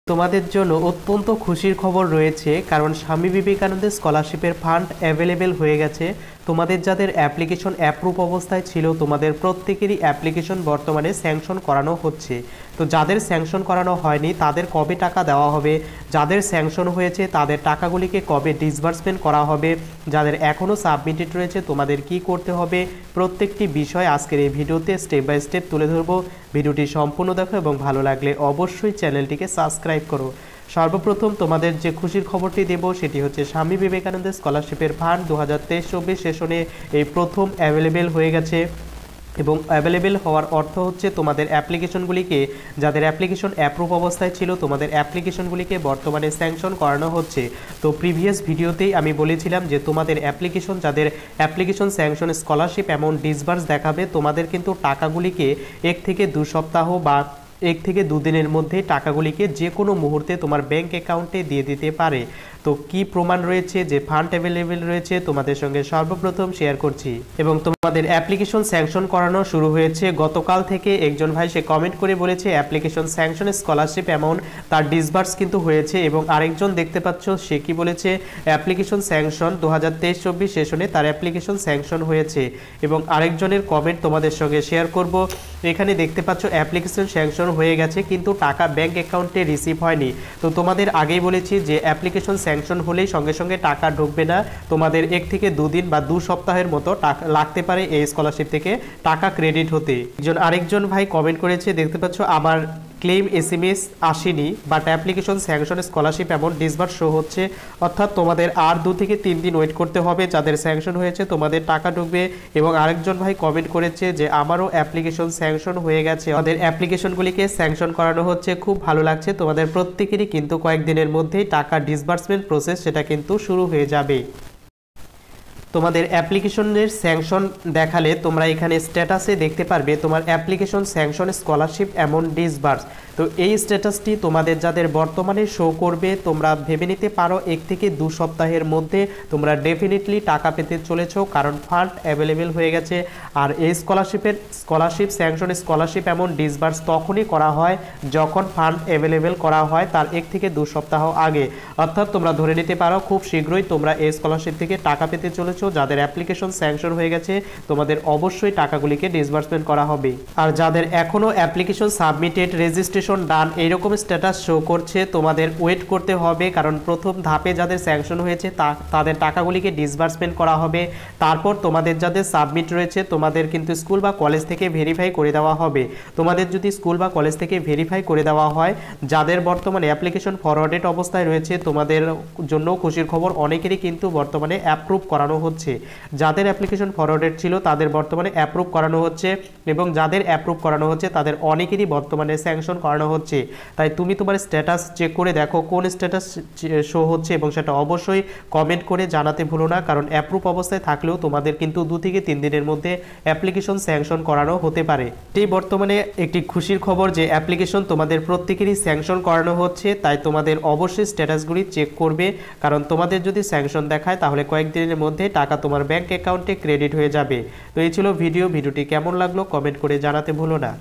তোমাদের জন্য অত্যন্ত খুশির খবর রয়েছে, কারণ স্বামী বিবেকানন্দের স্কলারশিপের ফান্ড অ্যাভেলেবেল হয়ে গেছে। তোমাদের যাদের অ্যাপ্লিকেশন অ্যাপ্রুভ অবস্থায় ছিল, তোমাদের প্রত্যেকেরই অ্যাপ্লিকেশন বর্তমানে স্যাংশন করানো হচ্ছে। তো যাদের স্যাংশন করানো হয়নি তাদের কবে টাকা দেওয়া হবে, যাদের স্যাংশন হয়েছে তাদের টাকাগুলিকে কবে ডিসবার্সমেন্ট করা হবে, যাদের এখনও সাবমিটেড রয়েছে তোমাদের কি করতে হবে, প্রত্যেকটি বিষয় আজকের এই ভিডিওতে স্টেপ বাই স্টেপ তুলে ধরবো। ভিডিওটি সম্পূর্ণ দেখো এবং ভালো লাগলে অবশ্যই চ্যানেলটিকে সাবস্ক্রাইব করো। সর্বপ্রথম তোমাদের যে খুশির খবরটি দেব সেটি হচ্ছে স্বামী বিবেকানন্দের স্কলারশিপের ফান্ড 2023-24 সেশনে এই প্রথম অ্যাভেলেবেল হয়ে গেছে। এবং অ্যাভেলেবেল হওয়ার অর্থ হচ্ছে তোমাদের অ্যাপ্লিকেশনগুলিকে, যাদের অ্যাপ্লিকেশন অ্যাপ্রুভ অবস্থায় ছিল তোমাদের অ্যাপ্লিকেশনগুলিকে বর্তমানে স্যাংশন করানো হচ্ছে। তো প্রিভিয়াস ভিডিওতেই আমি বলেছিলাম যে তোমাদের অ্যাপ্লিকেশন, যাদের application sanction scholarship amount disburse দেখাবে, তোমাদের কিন্তু টাকাগুলিকে 1 থেকে 2 সপ্তাহ বা 1 থেকে 2 দিনের মধ্যে টাকাগুলিকে যে কোনো মুহূর্তে তোমার ব্যাংক অ্যাকাউন্টে দিয়ে দিতে পারে। তো কি প্রমাণ রয়েছে যে ফান্ড অ্যাভেলেবেল রয়েছে তোমাদের সঙ্গে সর্বপ্রথম শেয়ার করছি। এবং তোমাদের অ্যাপ্লিকেশন স্যাংশন করানো শুরু হয়েছে গতকাল থেকে। একজন ভাই সে কমেন্ট করে বলেছে অ্যাপ্লিকেশন স্যাংশন স্কলারশিপ অ্যামাউন্ট তার ডিসবার্স কিন্তু হয়েছে। এবং আরেকজন দেখতে পাচ্ছ সে কি বলেছে, অ্যাপ্লিকেশন স্যাংশন 2023-24 সেশনে তার অ্যাপ্লিকেশন স্যাংশন হয়েছে। এবং আরেকজনের কমেন্ট তোমাদের সঙ্গে শেয়ার করব। এখানে দেখতে পাচ্ছ অ্যাপ্লিকেশন স্যাংশন হয়ে গেছে কিন্তু টাকা ব্যাংক অ্যাকাউন্টে রিসিভ হয়নি। তো তোমাদের আগেই বলেছি যে অ্যাপ্লিকেশন স্যাংশন হলেই সঙ্গে সঙ্গে টাকা ঢুকবে না, তোমাদের 1 থেকে 2 দিন বা 2 সপ্তাহের মতো টাকা লাগতে পারে এই স্কলারশিপ থেকে টাকা ক্রেডিট হতে। আরেকজন ভাই কমেন্ট করেছে, দেখতে পাচ্ছ আমার ক্লেম SMS আসেনি but application sanction scholarship amount disburse show হচ্ছে। অর্থাৎ তোমাদের আর 2 থেকে 3 দিন ওয়েট করতে হবে, যাদের স্যাংশন হয়েছে তোমাদের টাকা ঢুকবে। এবং আরেকজন ভাই কমেন্ট করেছে যে আমারও অ্যাপ্লিকেশন স্যাংশন হয়ে গেছে, আমাদের অ্যাপ্লিকেশনগুলিকে স্যাংশন করানো হচ্ছে, খুব ভালো লাগছে। তোমাদের প্রত্যেকেরই কিন্তু কয়েকদিনের মধ্যেই টাকা ডিসবার্সমেন্ট প্রসেস সেটা কিন্তু শুরু হয়ে যাবে। তোমাদের অ্যাপ্লিকেশনের স্যাংশন দেখালে তোমরা এখানে স্ট্যাটাসে দেখতে পারবে তোমার application sanction scholarship amount disburse. তো এই স্ট্যাটাসটি তোমাদের যাদের বর্তমানে শো করবে, তোমরা ভেবে নিতে পারো 1 থেকে 2 সপ্তাহের মধ্যে তোমরা ডেফিনেটলি টাকা পেতে চলেছো, কারণ ফান্ড অ্যাভেলেবেল হয়ে গেছে। আর এই scholarship sanction scholarship amount disburse তখনই করা হয় যখন ফান্ড অ্যাভেলেবেল করা হয় তার 1 থেকে 2 সপ্তাহ আগে। অর্থাৎ তোমরা ধরে নিতে পারো খুব শীঘ্রই তোমরা এই স্কলারশিপ থেকে টাকা পেতে চলেছো। যাদের অ্যাপ্লিকেশন স্যাংশন হয়ে গেছে তোমাদের অবশ্যই টাকাগুলিকে ডিসবার্সমেন্ট করা হবে। আর যাদের এখনো অ্যাপ্লিকেশন সাবমিটেড, রেজিস্ট্রেশন ডান এইরকম স্ট্যাটাস শো করছে, তোমাদের ওয়েট করতে হবে, কারণ প্রথম ধাপে যাদের স্যাংশন হয়েছে তাদের টাকাগুলিকে ডিসবার্সমেন্ট করা হবে। তারপর তোমাদের যাদের সাবমিট রয়েছে তোমাদের কিন্তু স্কুল বা কলেজ থেকে ভেরিফাই করে দেওয়া হবে। তোমাদের যদি স্কুল বা কলেজ থেকে ভেরিফাই করে দেওয়া হয়, যাদের বর্তমানে অ্যাপ্লিকেশন ফরওয়ার্ডেড অবস্থায় রয়েছে তোমাদের জন্য খুশির খবর, অনেকেরই কিন্তু বর্তমানে অ্যাপ্রুভ করানো হচ্ছে। যাদের অ্যাপ্লিকেশন ফরওয়ার্ডেড ছিল তাদের বর্তমানে অ্যাপ্রুভ করানো হচ্ছে, এবং যাদের অ্যাপ্রুভ করানো হচ্ছে তাদের অনেকেরই বর্তমানে স্যাংশন করানো হচ্ছে। তাই তুমি তোমার স্ট্যাটাস চেক করে দেখো কোন স্ট্যাটাস শো হচ্ছে, এবং সেটা অবশ্যই কমেন্ট করে জানাতে ভুলো না, কারণ অ্যাপ্রুভ অবস্থায় থাকলেও তোমাদের কিন্তু 2 থেকে 3 দিনের মধ্যে অ্যাপ্লিকেশন স্যাংশন করানো হতে পারে। এই বর্তমানে একটি খুশির খবর যে অ্যাপ্লিকেশন তোমাদের প্রত্যেকেরই স্যাংশন করানো হচ্ছে। তাই তোমাদের অবশ্যই স্ট্যাটাসগুলি চেক করবে, কারণ তোমাদের যদি স্যাংশন দেখায় তাহলে কয়েকদিনের মধ্যে টাকা তোমার ব্যাংক অ্যাকাউন্টে ক্রেডিট হয়ে যাবে। তো এই ছিল ভিডিওটি কেমন লাগলো কমেন্ট করে জানাতে ভুলো না।